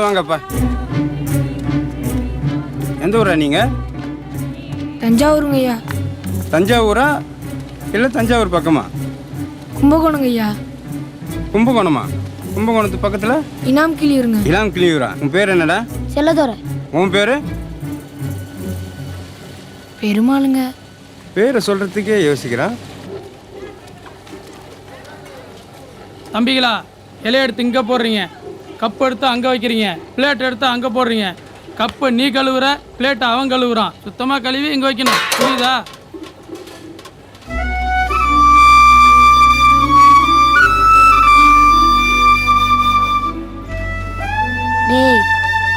வாங்கப்பா. எந்த ஊரா நீங்கள்? தஞ்சாவூருங்க ஐயா. தஞ்சாவூரா இல்லை தஞ்சாவூர் பக்கமா? கும்பகோணங்க ஐயா. கும்பகோணமா? கும்பகோணத்து பக்கத்தில் இனாம் கிளியூருங்க. இனாம் கிளியூரா? உன் பேர் என்னடா? செல்லதோரை. உன் பேர்? பெருமாளுங்க. பேரை சொல்கிறதுக்கே யோசிக்கிறா. தம்பிகளா, இலையை எடுத்து இங்கே போடுறீங்க, கப்பு எடுத்து அங்கே வைக்கிறீங்க, பிளேட் எடுத்து அங்கே போடுறீங்க. கப்பை நீ கழுவுற, பிளேட்டை அவன் கழுவுறான். சுத்தமாக கழுவி இங்கே வைக்கணும், புரியுதா? டேய்,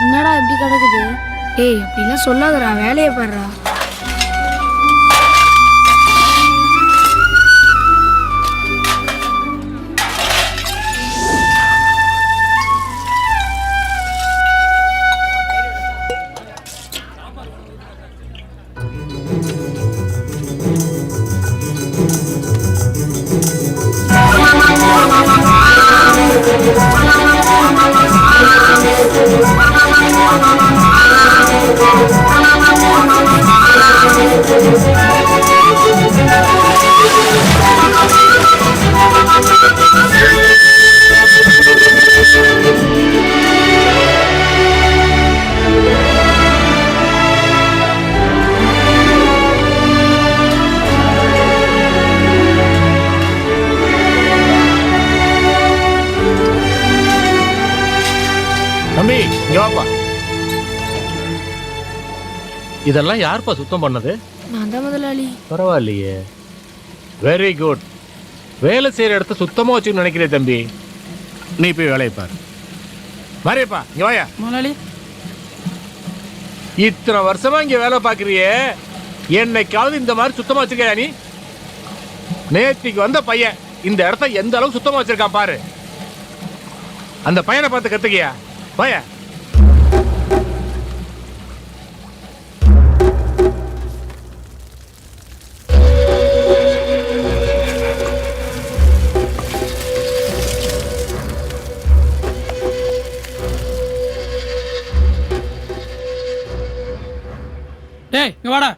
என்னடா இப்படி கிடக்குது? டேய், அப்படிலாம் சொல்லாதடா, வேலையை பாடுறா. தம்பி, இங்க வாப்பா. இதெல்லாம் யார்ப்பா சுத்தம் பண்ணது? நான் தான் முதலாளி. பரவாயில்லையே, வெரி குட். வேலை செய்யற இடத்த சுத்தமா வச்சுன்னு நினைக்கிறேன் தம்பி. நீ போய் வேலையை பாரு. மாரியப்பா, இங்க வாயா. முதலாளி, இத்தனை வருஷமா இங்க வேலை பாக்குறியே, என்னைக்காவது இந்த மாதிரி சுத்தமா வச்சிருக்கியா நீ? நேத்திக்கு வந்த பையன் இந்த இடத்த எந்த அளவுக்கு சுத்தமா வச்சிருக்கான் பாரு. அந்த பையனை பார்த்து கத்துக்கியா? வாயா. டேய் இங்க வாடா.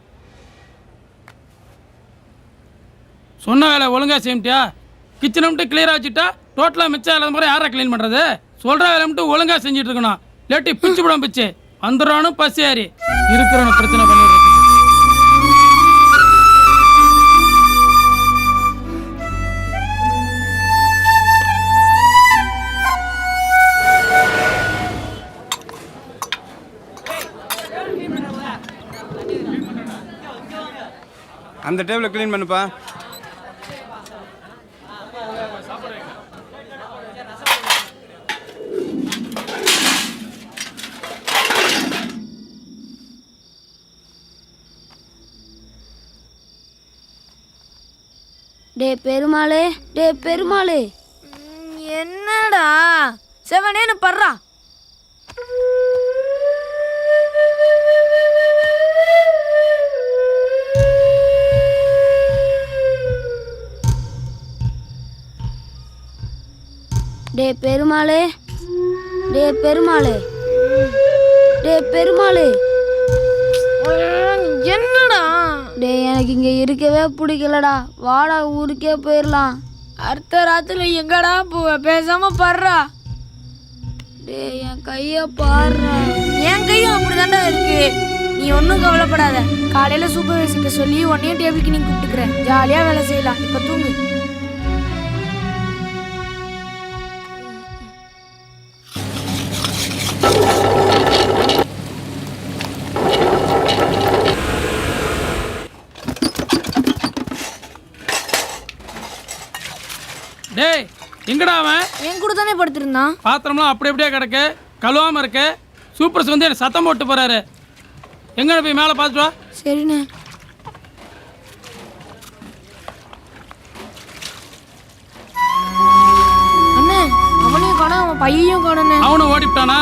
சொன்ன வேலை ஒழுங்கா செய்யட்டியா? கிச்சனை மட்டும் கிளியரா வச்சுட்டா டோட்டலா மிச்சம் இல்லாத மாதிரி யாரா கிளீன் பண்றது? சொல்ற வேலை மட்டும் ஒழுங்கா செஞ்சுட்டு இருக்கணும். லேட்டி பிச்சு விடாம பிச்சு வந்துடுறானும் பசி ஏறி இருக்கிறவனு பிரச்சனை பண்ணிடுறது. அந்த டேபிளை க்ளீன் பண்ணுப்பா. டே பெருமாளே, டே பெருமாளே. என்னடா செவனேன்னு படுறா. டே பெருமாளே, டே பெருமாளே, டே பெருமாளே. என்னடா? டே எனக்கு இங்க இருக்கவே பிடிக்கலடா. வாடா, ஊருக்கே போயிடலாம். அடுத்த ராத்திரி எங்கடா போவ? பேசாம பாடுறா. டே என் கைய பாடுறா. என் கையும் அப்படிதான்டா இருக்கு. நீ ஒன்றும் கவலைப்படாத. காலையில சூப்பர்வைசர்கிட்ட சொல்லி உன்னையும் டேபிளுக்கு நீ கூப்பிட்டுக்கிறேன். ஜாலியா வேலை செய்யலாம். இப்ப தூங்கு. டேய் எங்கடா அவன்? என் கூட தானே படுத்திருந்தான். பாத்திரம்லாம் அப்படி அப்படியே கிடக்கு, கழுவாம இருக்கு. சூப்பர்ஸ் வந்து எனக்கு சத்தம் போட்டு போறாரு. எங்க போய் மேலே பார்த்துட்டு வா. சரிண்ணே. அண்ணே, அவனையும் காணோம், அவன் பையையும் காணோண்ணே. அவனும் ஓடிவிட்டானா?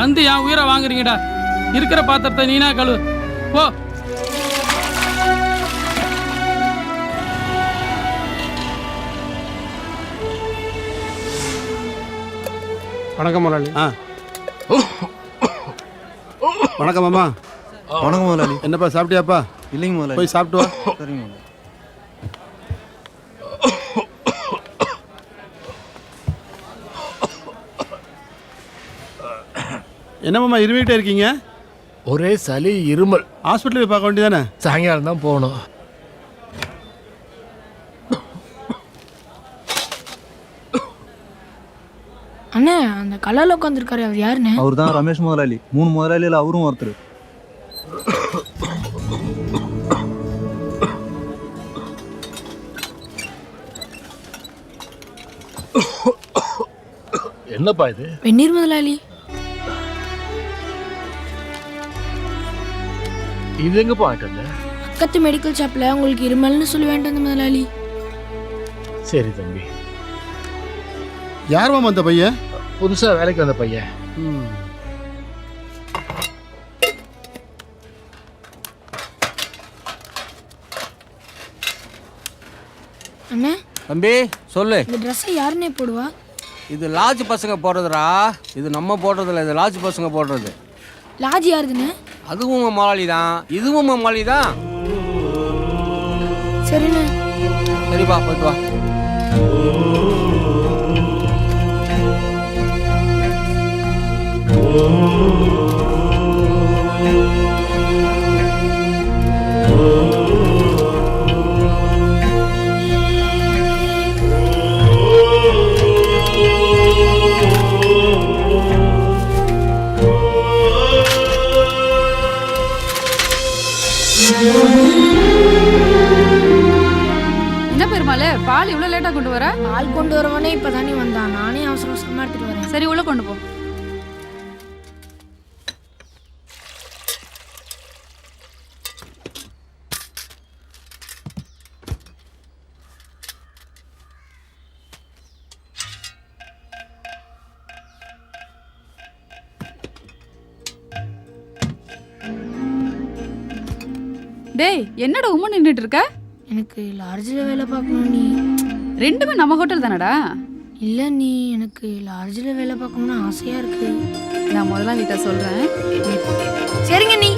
வந்து என் உயிரை வாங்குறீங்கடா. இருக்கிற பாத்திரத்தை நீனா கழு போ. வணக்கம் முதலாளி. வணக்கம் மாமா. வணக்கம் முதலாளி. என்னப்பா சாப்பிட்டியாப்பா? இல்லைங்க முதலாளி. போய் சாப்பிட்டு வா. சரிங்க முதலாளி. என்ன மாமா இருமிகிட்டே இருக்கீங்க? ஒரே சளி இருமல். ஹாஸ்பிட்டலுக்கு பார்க்க வேண்டியதானே? சாயங்காலம் தான் போகணும். அண்ணே அந்த கல்லால உட்காந்துருக்காரு அவர் யாருண்ணே? அவர் தான் ரமேஷ் முதலாளி. 3 முதலாளியில் அவரும் ஒருத்தர். என்னப்பா இது? வெந்நீர் முதலாளி. இது எங்கப்பா வாங்கிட்டு வந்த? பக்கத்து மெடிக்கல் ஷாப்ல உங்களுக்கு இருமல்னு சொல்லி வேண்டாம் முதலாளி. சரி தம்பி. யார் மாமா அந்த பையன்? புதுசா வேலைக்கு வந்த பையன். அண்ணே தம்பி சொல்லு. இந்த ட்ரெஸ் யாருன்னே போடுவா? இது லாட்ஜ் பசங்க போடுறதுடா. இது நம்ம போடுறதில்ல, இது லாட்ஜ் பசங்க போடுறது. லாஜ் யாருதுண்ணே? அதுவும் மொழாளி தான், இதுவும் மொழாளி தான். சரிண்ணே. சரிப்பா, போயிட்டு வா. என்ன பெருமாள் பால் இவ்வளோ லேட்டாக கொண்டு வர? பால் கொண்டு வரவனே இப்பதானே வந்தான். நானே அவசர அவசரமா எடுத்துட்டு வரேன். சரி உள்ள கொண்டு போ. டேய் என்னடா உம்மா நின்றுட்டு இருக்க? எனக்கு லார்ஜில் வேலை பார்க்கணும் நீ. ரெண்டுமே நம்ம ஹோட்டல் தானடா? இல்லை நீ, எனக்கு லார்ஜில் வேலை பார்க்கணும்னு ஆசையாக இருக்கு. நான் முதலாளிகிட்ட சொல்கிறேன். சரிங்க நீ.